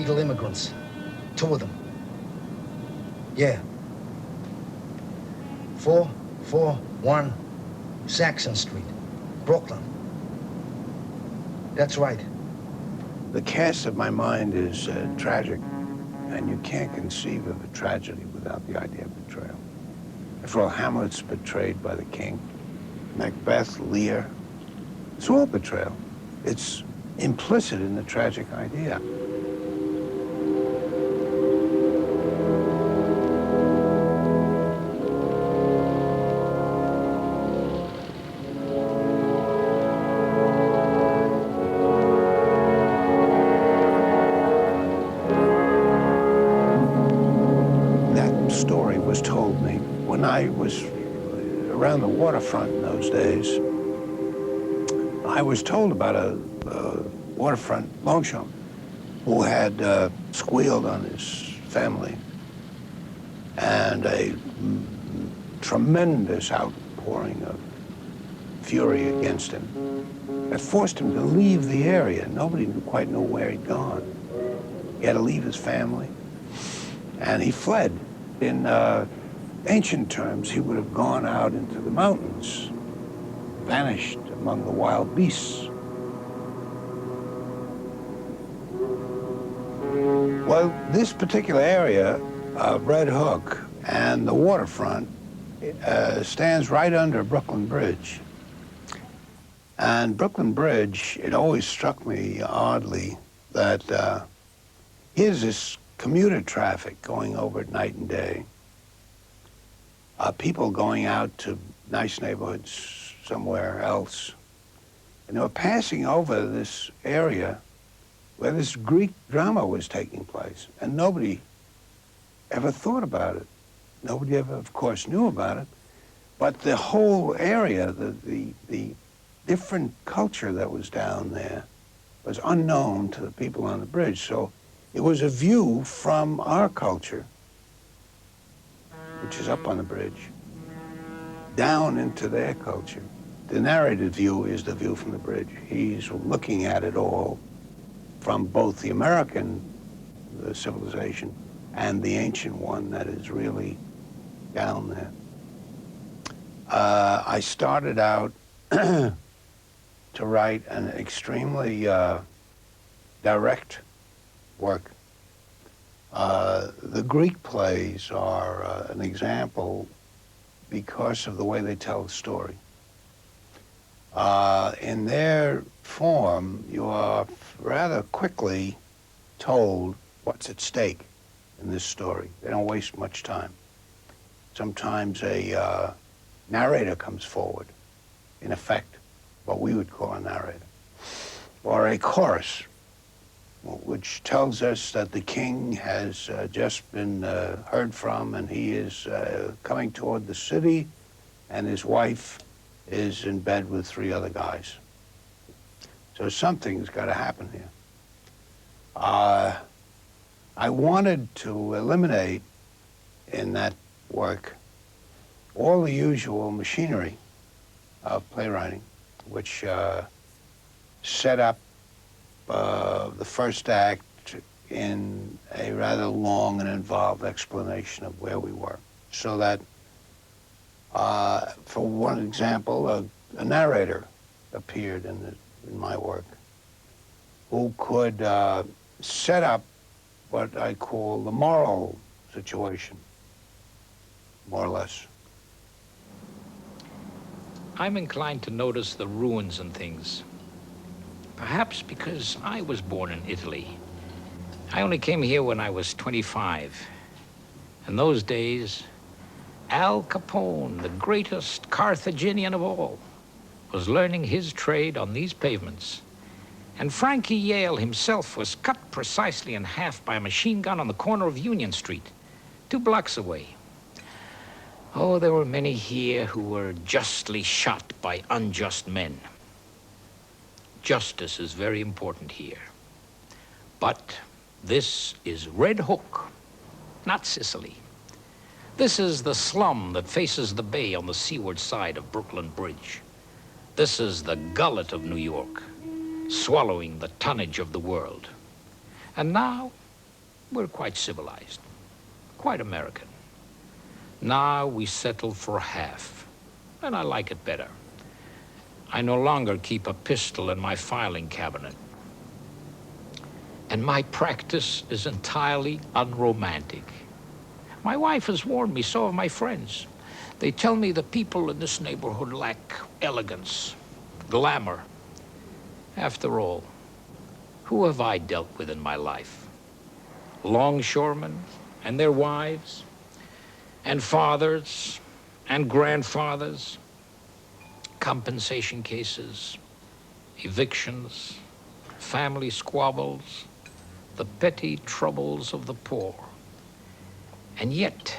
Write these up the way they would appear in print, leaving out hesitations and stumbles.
illegal immigrants. 2 of them. Yeah. 441 Saxon Street, Brooklyn. That's right. The cast of my mind is tragic, and you can't conceive of a tragedy without the idea of betrayal. After all, Hamlet's betrayed by the king. Macbeth, Lear, it's all betrayal. It's implicit in the tragic idea. That story was told me when I was around the waterfront in those days. I was told about a waterfront longshoreman who had squealed on his family, and a tremendous outpouring of fury against him that forced him to leave the area. Nobody quite knew where he'd gone. He had to leave his family, and he fled. In ancient terms, he would have gone out into the mountains, vanished among the wild beasts. Well, this particular area of Red Hook and the waterfront stands right under Brooklyn Bridge. And Brooklyn Bridge, it always struck me oddly that here's this commuter traffic going over it night and day. People going out to nice neighborhoods somewhere else. And they were passing over this area where this Greek drama was taking place. And nobody ever thought about it. Nobody ever, of course, knew about it. But the whole area, the different culture that was down there was unknown to the people on the bridge. So it was a view from our culture, which is up on the bridge, down into their culture. The narrated view is the view from the bridge. He's looking at it all from both the American civilization and the ancient one that is really down there. I started out to write an extremely direct work. The Greek plays are an example because of the way they tell the story. In their form, you are rather quickly told what's at stake in this story. They don't waste much time. Sometimes a narrator comes forward, in effect, what we would call a narrator, or a chorus, which tells us that the king has just been heard from, and he is coming toward the city, and his wife is in bed with 3 other guys. So something's got to happen here. I wanted to eliminate in that work all the usual machinery of playwriting, which set up the first act in a rather long and involved explanation of where we were. So that, for one example, a narrator appeared in my work who could set up what I call the moral situation, more or less. I'm inclined to notice the ruins and things. Perhaps because I was born in Italy. I only came here when I was 25. In those days, Al Capone, the greatest Carthaginian of all, was learning his trade on these pavements. And Frankie Yale himself was cut precisely in half by a machine gun on the corner of Union Street, 2 blocks away. Oh, there were many here who were justly shot by unjust men. Justice is very important here. But this is Red Hook, not Sicily. This is the slum that faces the bay on the seaward side of Brooklyn Bridge. This is the gullet of New York, swallowing the tonnage of the world. And now, We're quite civilized, quite American. Now we settle for half, and I like it better. I no longer keep a pistol in my filing cabinet. And my practice is entirely unromantic. My wife has warned me, so have my friends. They tell me the people in this neighborhood lack elegance, glamour. After all, who have I dealt with in my life? Longshoremen and their wives, and fathers and grandfathers, compensation cases, evictions, family squabbles, the petty troubles of the poor. And yet,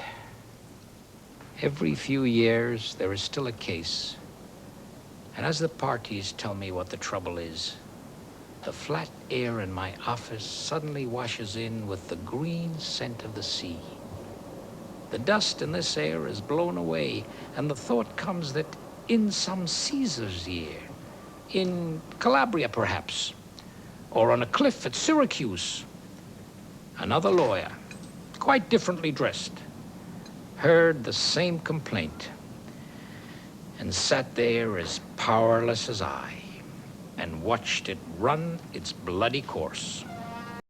every few years, there is still a case. And as the parties tell me what the trouble is, the flat air in my office suddenly washes in with the green scent of the sea. The dust in this air is blown away, and the thought comes that in some Caesar's year, in Calabria perhaps, or on a cliff at Syracuse, another lawyer, quite differently dressed, heard the same complaint and sat there as powerless as I and watched it run its bloody course.